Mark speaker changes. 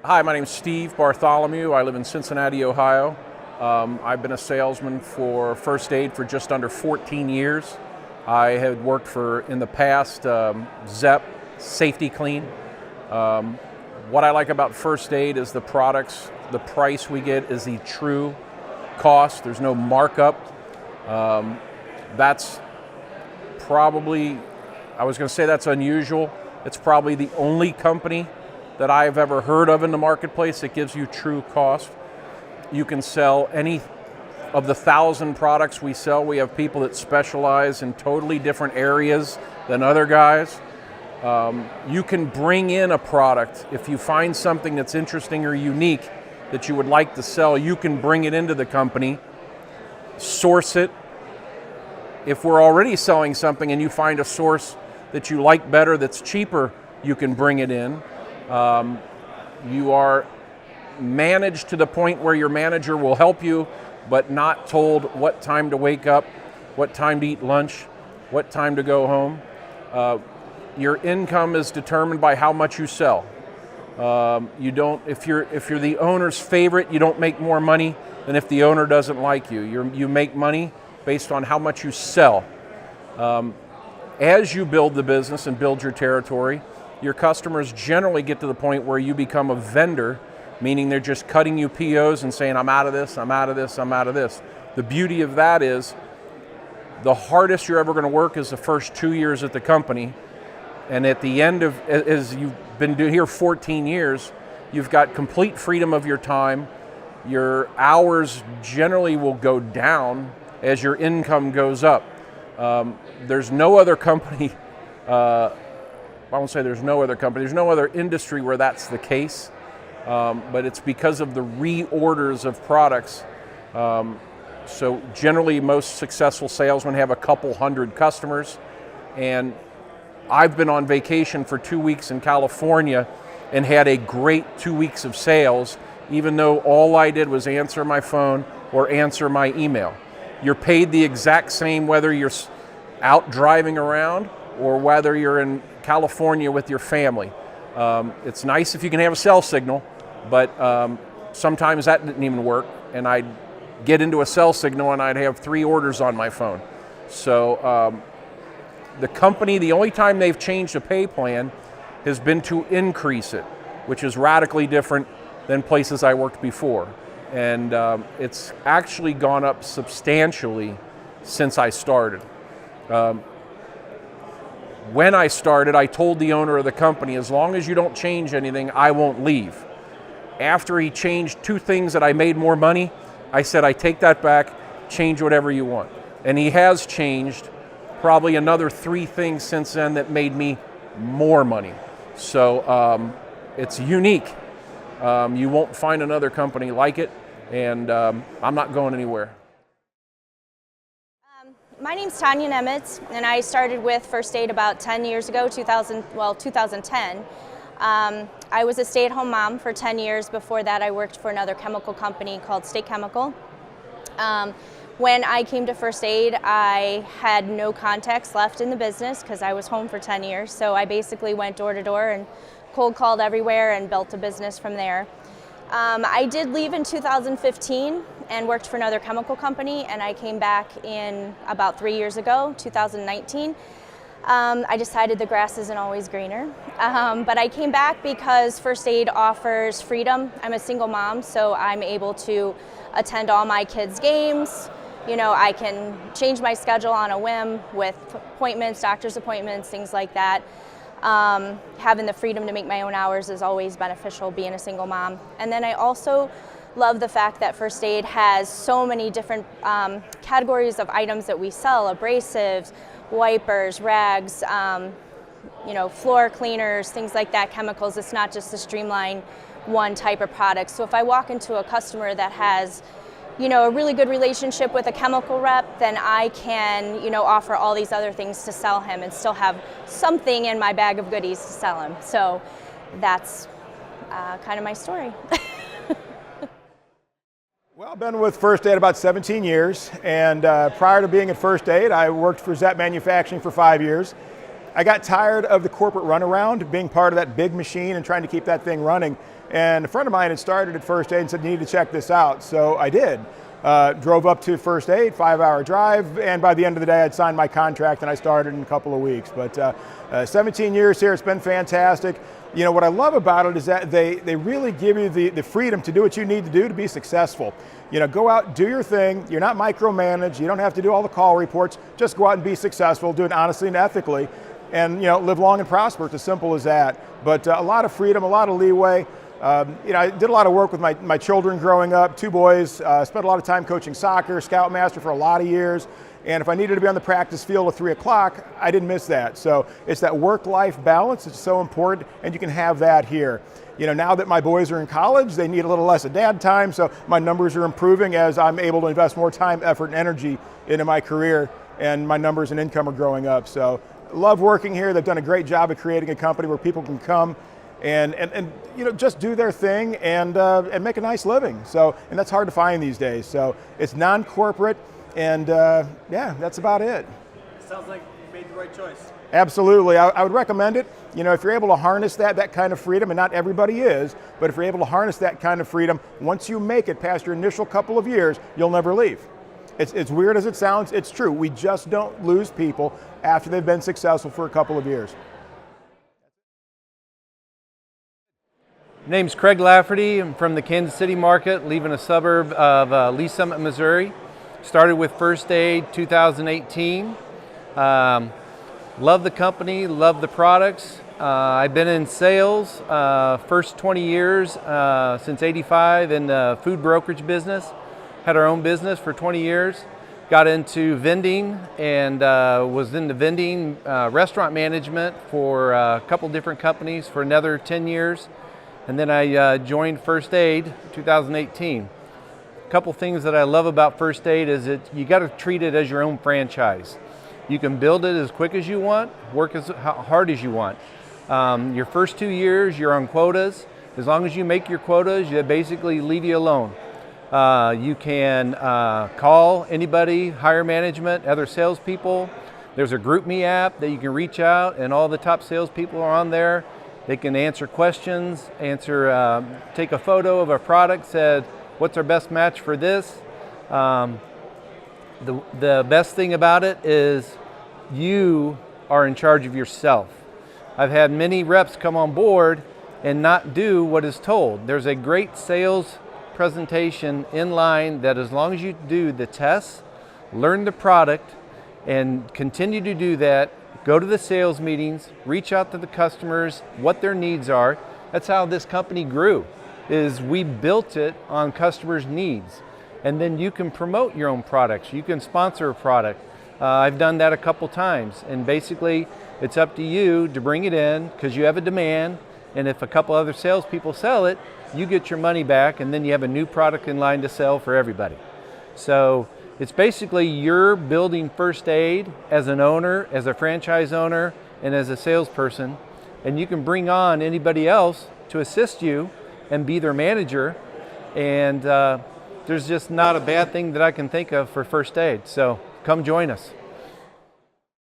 Speaker 1: Hi, my name is Steve Bartholomew. I live in Cincinnati, Ohio. I've been a salesman for First Aid for just under 14 years. I had worked for, in the past, ZEP, Safety Clean. What I like about First Aid is the products. The price we get is the true cost. There's no markup. That's probably, I was going to say that's unusual. It's probably the only company that I've ever heard of in the marketplace that gives you true cost. You can sell any of the 1,000 products we sell. We have people that specialize in totally different areas than other guys. You can bring in a product. If you find something that's interesting or unique that you would like to sell, you can bring it into the company, source it. If we're already selling something and you find a source that you like better that's cheaper, you can bring it in. You are managed to the point where your manager will help you, but not told what time to wake up, what time to eat lunch, what time to go home. Your income is determined by how much you sell. You don't, if you're the owner's favorite, you don't make more money than if the owner doesn't like you. You make money based on how much you sell. As you build the business and build your territory, your customers generally get to the point where you become a vendor, meaning they're just cutting you POs and saying, I'm out of this, I'm out of this, I'm out of this. The beauty of that is the hardest you're ever going to work is the first 2 years at the company. And at the end of, as you've been here 14 years, you've got complete freedom of your time. Your hours generally will go down as your income goes up. There's no other company, I won't say there's no other company, there's no other industry where that's the case, but it's because of the reorders of products. So generally most successful salesmen have a couple hundred customers, and I've been on vacation for 2 weeks in California and had a great 2 weeks of sales, even though all I did was answer my phone or answer my email. You're paid the exact same whether you're out driving around or whether you're in California with your family. It's nice if you can have a cell signal, but sometimes that didn't even work, and I'd get into a cell signal and I'd have 3 orders on my phone. So the company, the only time they've changed a pay plan has been to increase it, which is radically different than places I worked before. And it's actually gone up substantially since I started. When I started, I told the owner of the company, as long as you don't change anything, I won't leave. After he changed 2 things that I made more money, I said, I take that back, change whatever you want. And he has changed probably another 3 things since then that made me more money. So it's unique. You won't find another company like it, and I'm not going anywhere.
Speaker 2: My name's Tanya Nemitz, and I started with First Aid about 10 years ago, 2010. I was a stay-at-home mom for 10 years. Before that, I worked for another chemical company called State Chemical. When I came to First Aid, I had no contacts left in the business because I was home for 10 years. So I basically went door to door and cold called everywhere and built a business from there. I did leave in 2015 and worked for another chemical company, and I came back in about 3 years ago, 2019. I decided the grass isn't always greener, but I came back because First Aid offers freedom. I'm a single mom, so I'm able to attend all my kids' games. You know, I can change my schedule on a whim with appointments, doctor's appointments, things like that. Having the freedom to make my own hours is always beneficial, being a single mom. And then I also love the fact that First Aid has so many different categories of items that we sell: abrasives, wipers, rags, you know, floor cleaners, things like that, chemicals. It's not just a streamline one type of product. So if I walk into a customer that has, you know, a really good relationship with a chemical rep, then I can, you know, offer all these other things to sell him and still have something in my bag of goodies to sell him. So that's kind of my story.
Speaker 3: Well, I've been with First Aid about 17 years, and prior to being at First Aid, I worked for ZEP Manufacturing for 5 years. I got tired of the corporate runaround, being part of that big machine and trying to keep that thing running. And a friend of mine had started at First Aid and said, you need to check this out. So I did. Drove up to First Aid, 5-hour drive, and by the end of the day I'd signed my contract and I started in a couple of weeks. But 17 years here, it's been fantastic. You know, what I love about it is that they really give you the freedom to do what you need to do to be successful. You know, go out, do your thing. You're not micromanaged. You don't have to do all the call reports. Just go out and be successful, do it honestly and ethically, and, you know, live long and prosper. It's as simple as that. But a lot of freedom, a lot of leeway. You know, I did a lot of work with my children growing up, 2 boys, spent a lot of time coaching soccer, Scoutmaster for a lot of years. And if I needed to be on the practice field at 3 o'clock, I didn't miss that. So it's that work-life balance. It's so important, and you can have that here. You know, now that my boys are in college, they need a little less of dad time, so my numbers are improving as I'm able to invest more time, effort, and energy into my career, and my numbers and income are growing up. So love working here. They've done a great job of creating a company where people can come and you know, just do their thing and make a nice living. So, and that's hard to find these days. So it's non-corporate, and yeah, that's about it.
Speaker 4: Sounds like you made the right choice.
Speaker 3: Absolutely, I would recommend it. You know, if you're able to harness that kind of freedom, and not everybody is, but if you're able to harness that kind of freedom, once you make it past your initial couple of years, you'll never leave. It's weird as it sounds, it's true. We just don't lose people after they've been successful for a couple of years.
Speaker 5: Name's Craig Lafferty. I'm from the Kansas City market, leaving a suburb of Lee Summit, Missouri. Started with First Aid 2018. Love the company, love the products. I've been in sales first 20 years since '85 in the food brokerage business. Had our own business for 20 years. Got into vending and was in the vending restaurant management for a couple different companies for another 10 years. And then I joined First Aid 2018. A couple things that I love about First Aid is that you got to treat it as your own franchise. You can build it as quick as you want, work as hard as you want. Your first 2 years, you're on quotas. As long as you make your quotas, they basically leave you alone. You can call anybody, hire management, other salespeople. There's a GroupMe app that you can reach out, and all the top salespeople are on there. They can answer questions, take a photo of a product, said, what's our best match for this? The best thing about it is you are in charge of yourself. I've had many reps come on board and not do what is told. There's a great sales presentation in line that as long as you do the tests, learn the product, and continue to do that, go to the sales meetings, reach out to the customers, what their needs are. That's how this company grew, is we built it on customers' needs. And then you can promote your own products. You can sponsor a product. I've done that a couple times. And basically, it's up to you to bring it in because you have a demand. And if a couple other salespeople sell it, you get your money back, and then you have a new product in line to sell for everybody. So it's basically you're building First Aid as an owner, as a franchise owner, and as a salesperson. And you can bring on anybody else to assist you and be their manager. And there's just not a bad thing that I can think of for First Aid. So come join us.